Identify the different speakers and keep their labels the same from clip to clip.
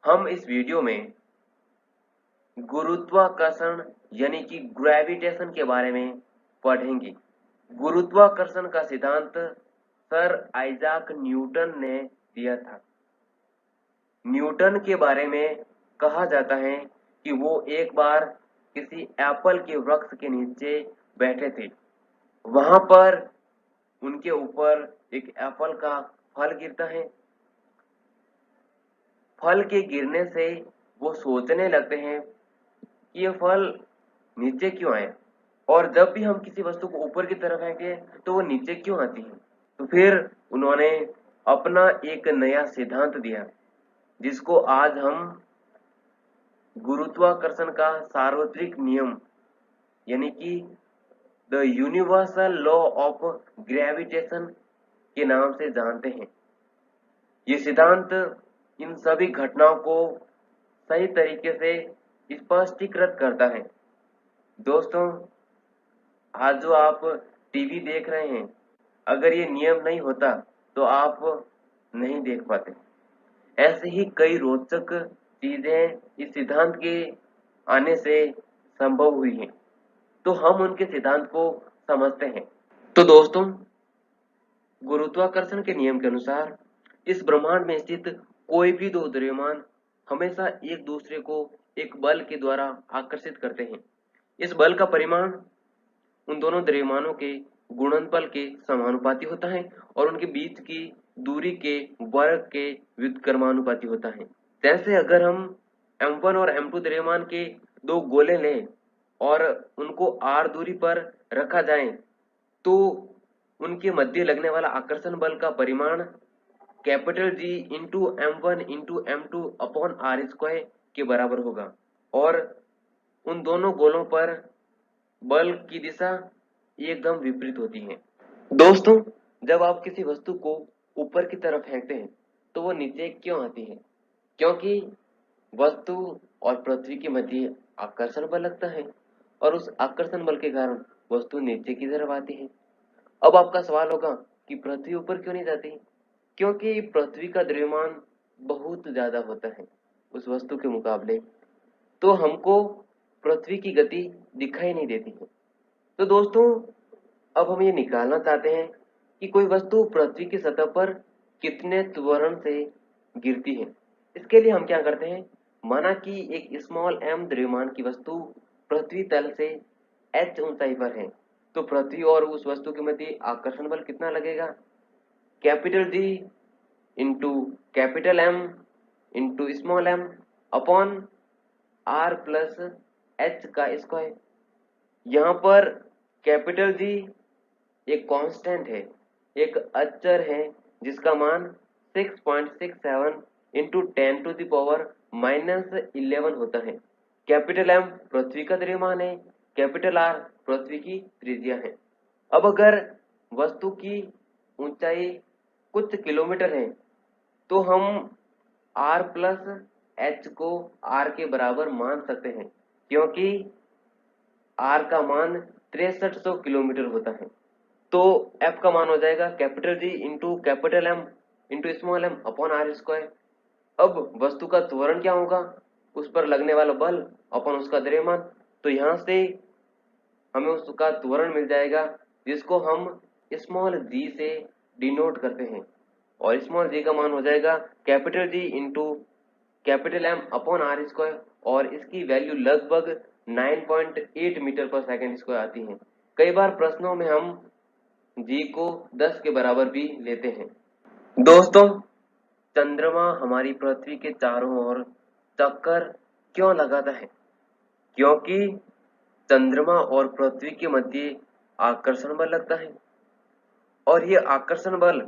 Speaker 1: हम इस वीडियो में गुरुत्वाकर्षण यानी कि ग्रेविटेशन के बारे में पढ़ेंगे। गुरुत्वाकर्षण का सिद्धांत सर आइजैक न्यूटन ने दिया था। न्यूटन के बारे में कहा जाता है कि वो एक बार किसी एप्पल के वृक्ष के नीचे बैठे थे। वहां पर उनके ऊपर एक एप्पल का फल गिरता है। फल के गिरने से वो सोचने लगते हैं कि ये फल नीचे क्यों आए, और जब भी हम किसी वस्तु को ऊपर की तरफ फेंके तो वो नीचे क्यों आती है। तो फिर उन्होंने अपना एक नया सिद्धांत दिया जिसको आज हम गुरुत्वाकर्षण का सार्वत्रिक नियम यानी कि the universal law of gravitation के नाम से जानते हैं। ये सिद्धांत इन सभी घटनाओं को सही तरीके से स्पष्टीकृत करता है। दोस्तों, आज जो आप टीवी देख रहे हैं, अगर ये नियम नहीं होता तो आप नहीं देख पाते। ऐसे ही कई रोचक चीजें इस सिद्धांत के आने से संभव हुई हैं, तो हम उनके सिद्धांत को समझते हैं। तो दोस्तों, गुरुत्वाकर्षण के नियम के अनुसार इस ब्रह्मांड में स्थित कोई भी दो द्रव्यमान हमेशा एक दूसरे को एक बल के द्वारा आकर्षित करते हैं। इस बल का परिमाण उन दोनों द्रव्यमानों के गुणनफल के समानुपाती होता है और उनके बीच की दूरी के वर्ग के व्युत्क्रमानुपाती होता है। जैसे अगर हम m1 और m2 द्रव्यमान के दो गोले लें और उनको r दूरी पर रखा जाए तो उनके मध्य लगने वाला आकर्षण बल का परिमाण capital G into m1 into m2 upon R square के बराबर होगा, और उन दोनों गोलों पर बल की दिशा एकदम विपरीत होती है। दोस्तों, जब आप किसी वस्तु को ऊपर की तरफ फेंकते हैं तो वो नीचे क्यों आती है? क्योंकि वस्तु और पृथ्वी के मध्य आकर्षण बल लगता है और उस आकर्षण बल के कारण वस्तु नीचे की तरफ आती है। अब आपका सवाल होगा कि पृथ्वी ऊपर क्यों नहीं जाती? क्योंकि पृथ्वी का द्रव्यमान बहुत ज्यादा होता है उस वस्तु के मुकाबले, तो हमको पृथ्वी की गति दिखाई नहीं देती है। तो दोस्तों, अब हम ये निकालना चाहते हैं कि कोई वस्तु पृथ्वी की सतह पर कितने त्वरण से गिरती है। इसके लिए हम क्या करते हैं, माना कि एक स्मॉल m द्रव्यमान की वस्तु पृथ्वी तल से h ऊंचाई पर है, तो पृथ्वी और उस वस्तु के मध्य आकर्षण बल कितना लगेगा? Capital G into capital M into small m upon r plus h का स्क्वायर। यहाँ पर कैपिटल G एक कांस्टेंट है, एक अचर है जिसका मान 6.67 इंटू 10 टू द पावर -11 होता है। कैपिटल M पृथ्वी का द्रव्यमान है, कैपिटल R पृथ्वी की त्रिज्या है। अब अगर वस्तु की ऊंचाई कुछ किलोमीटर है तो हम R प्लस H को R के बराबर मान सकते हैं, क्योंकि R का मान 6300 किलोमीटर होता है। तो F का मान हो जाएगा capital G into capital M into small m upon R square. अब वस्तु का त्वरण क्या होगा? उस पर लगने वाला बल अपॉन उसका द्रव्यमान। तो यहाँ से हमें उसका त्वरण मिल जाएगा जिसको हम स्मॉल g से डिनोट करते हैं, और स्मॉल g का मान हो जाएगा capital G into capital M upon R square, और इसकी वैल्यू लगभग 9.8 मीटर पर सेकंड स्क्वायर आती है। कई बार प्रश्नों में हम g को 10 के बराबर भी लेते हैं। दोस्तों, चंद्रमा हमारी पृथ्वी के चारों ओर चक्कर क्यों लगाता है? क्योंकि चंद्रमा और पृथ्वी के मध्य आकर्षण बल लगता है, और ये आकर्षण बल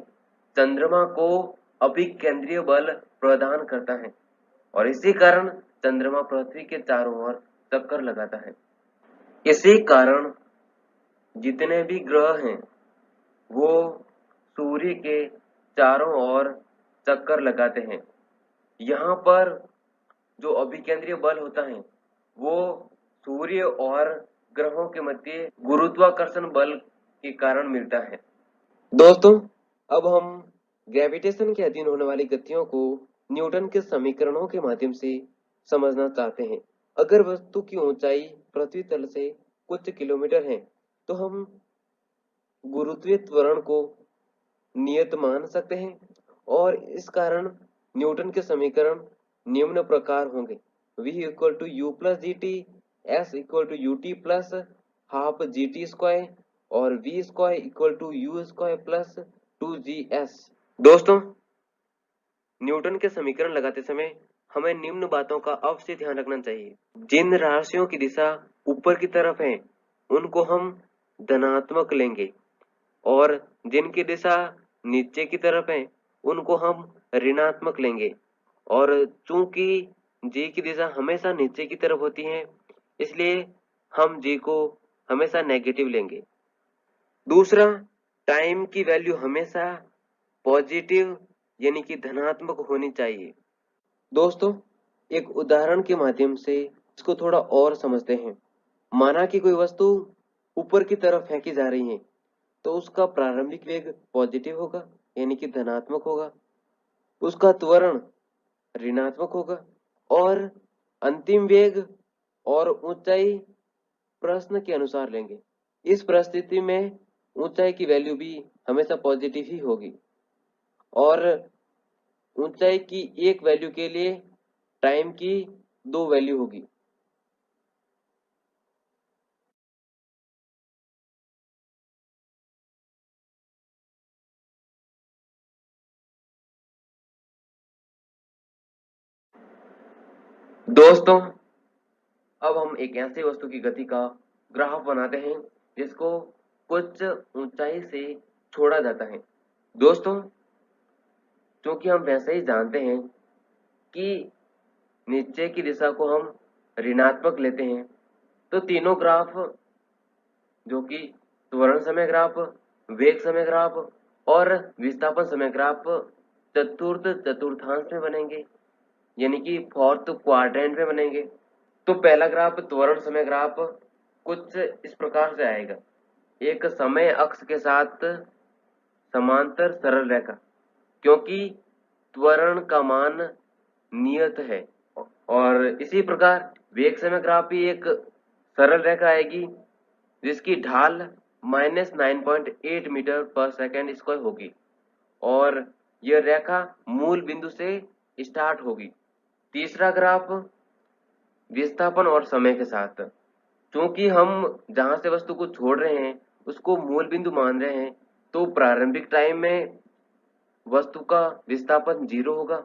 Speaker 1: चंद्रमा को अभिकेंद्रीय बल प्रदान करता है, और इसी कारण चंद्रमा पृथ्वी के चारों ओर चक्कर लगाता है। इसी कारण जितने भी ग्रह हैं वो सूर्य के चारों ओर चक्कर लगाते हैं। यहाँ पर जो अभिकेंद्रीय बल होता है वो सूर्य और ग्रहों के मध्य गुरुत्वाकर्षण बल के कारण मिलता है। दोस्तों, अब हम ग्रेविटेशन के अधीन होने वाली गतियों को न्यूटन के समीकरणों के माध्यम से समझना चाहते हैं। अगर वस्तु की ऊंचाई पृथ्वी तल से कुछ किलोमीटर है तो हम गुरुत्वीय त्वरण को नियत मान सकते हैं और इस कारण न्यूटन के समीकरण निम्न प्रकार होंगे। v equal to U plus G T, S equal to U T plus half G T square और v square equal to U square plus 2g's। दोस्तों, न्यूटन के समीकरण लगाते समय हमें निम्न बातों का अवश्य ध्यान रखना चाहिए। जिन राशियों की दिशा ऊपर की तरफ है उनको हम धनात्मक लेंगे और जिनकी दिशा नीचे की तरफ है उनको हम ऋणात्मक लेंगे। और चूंकि जी की दिशा हमेशा नीचे की तरफ होती है इसलिए हम जी को हमेशा नेगेटिव लेंगे। दूसरा, टाइम की वैल्यू हमेशा पॉजिटिव यानी कि धनात्मक होनी चाहिए। दोस्तों, एक उदाहरण के माध्यम से इसको थोड़ा और समझते हैं। माना कि कोई वस्तु ऊपर की तरफ फेंकी जा रही है तो उसका प्रारंभिक वेग पॉजिटिव होगा यानी कि धनात्मक होगा, उसका त्वरण ऋणात्मक होगा और अंतिम वेग और ऊंचाई प्रश्न के अनुसार लेंगे। इस परिस्थिति में ऊंचाई की वैल्यू भी हमेशा पॉजिटिव ही होगी और ऊंचाई की एक वैल्यू के लिए टाइम की दो वैल्यू होगी। दोस्तों, अब हम एक ऐसी वस्तु की गति का ग्राफ बनाते हैं जिसको कुछ ऊंचाई से छोड़ा जाता है। दोस्तों, क्योंकि हम वैसे ही जानते हैं कि नीचे की दिशा को हम ऋणात्मक लेते हैं तो तीनों ग्राफ जो कि त्वरण समय ग्राफ, वेग समय ग्राफ और विस्थापन समय ग्राफ चतुर्थांश में बनेंगे यानी कि फोर्थ क्वाड्रेंट में बनेंगे। तो पहला ग्राफ त्वरण समय ग्राफ कुछ इस प्रकार से आएगा। एक समय अक्ष के साथ समांतर सरल रेखा, क्योंकि त्वरण का मान नियत है। और इसी प्रकार वेग समय ग्राफ भी एक सरल रेखा आएगी जिसकी ढाल -9.8 मीटर पर सेकेंड स्क्वायर होगी और यह रेखा मूल बिंदु से स्टार्ट होगी। तीसरा ग्राफ विस्थापन और समय के साथ, क्योंकि हम जहां से वस्तु को छोड़ रहे हैं उसको मूल बिंदु मान रहे हैं तो प्रारंभिक टाइम में वस्तु का विस्थापन 0 होगा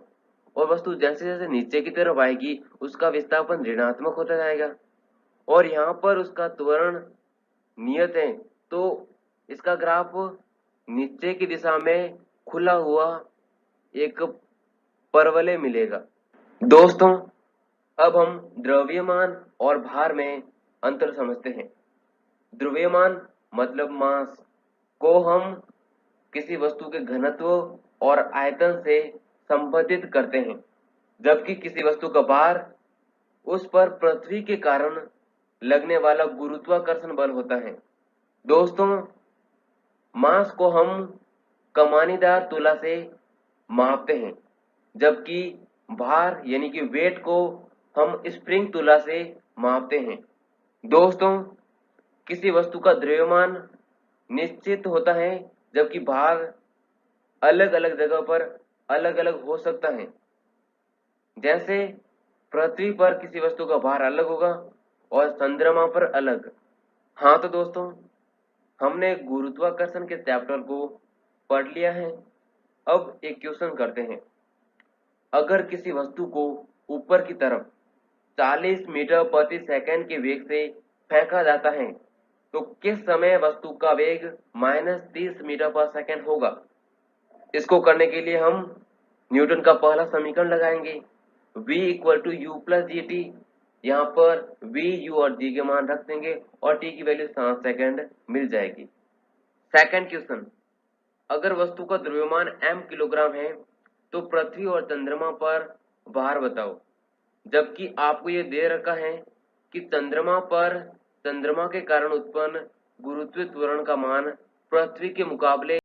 Speaker 1: और वस्तु जैसे जैसे नीचे की तरफ आएगी उसका विस्थापन ऋणात्मक होता जाएगा और यहाँ पर उसका त्वरण नियत है तो इसका ग्राफ नीचे की दिशा में खुला हुआ एक परवलय मिलेगा। दोस्तों, अब हम द्रव्यमान और भार में अंतर समझते हैं। द्रव्यमान मतलब मास को हम किसी वस्तु के घनत्व और आयतन से संबंधित करते हैं, जबकि किसी वस्तु का भार उस पर पृथ्वी के कारण लगने वाला गुरुत्वाकर्षण बल होता है। दोस्तों, मास को हम कमानीदार तुला से मापते हैं, जबकि भार यानी कि वेट को हम स्प्रिंग तुला से मापते हैं। दोस्तों, किसी वस्तु का द्रव्यमान निश्चित होता है जबकि भार अलग अलग जगह पर अलग अलग हो सकता है। जैसे पृथ्वी पर किसी वस्तु का भार अलग होगा और चंद्रमा पर अलग। हाँ तो दोस्तों, हमने गुरुत्वाकर्षण के चैप्टर को पढ़ लिया है। अब एक क्वेश्चन करते हैं। अगर किसी वस्तु को ऊपर की तरफ 40 मीटर प्रति सेकंड के वेग से फेंका जाता है तो किस समय वस्तु का वेग -30 मीटर पर सेकंड होगा? इसको करने के लिए हम न्यूटन का पहला समीकरण लगाएंगे, v equal to U plus G T. यहाँ पर v, u और g के मान रख देंगे और t की वैल्यू 7 सेकंड मिल जाएगी। सेकंड क्वेश्चन, अगर वस्तु का द्रव्यमान m किलोग्राम है तो पृथ्वी और चंद्रमा पर भार बताओ, जबकि आपको ये दे रखा है कि चंद्रमा पर चंद्रमा के कारण उत्पन्न गुरुत्वीय त्वरण का मान पृथ्वी के मुकाबले